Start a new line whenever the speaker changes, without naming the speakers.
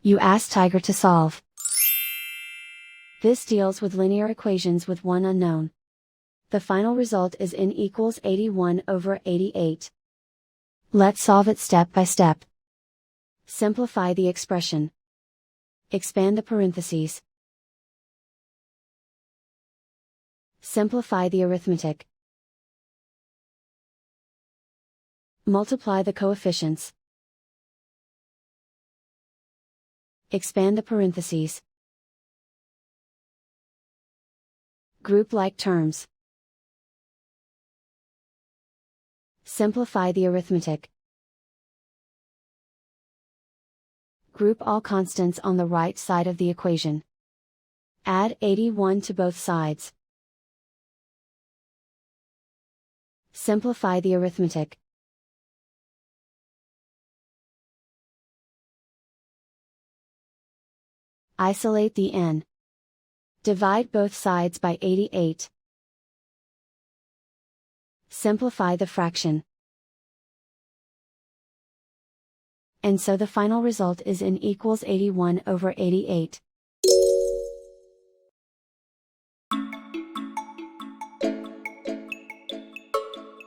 You ask Tiger to solve. This deals with linear equations with one unknown. The final result is n equals 81 over 88. Let's solve it step by step. Simplify the expression. Expand the parentheses. Simplify the arithmetic. Multiply the coefficients. Expand the parentheses. Group like terms. Simplify the arithmetic. Group all constants on the right side of the equation. Add 81 to both sides. Simplify the arithmetic. Isolate the n. Divide both sides by 88. Simplify the fraction. And so the final result is n equals 81 over 88.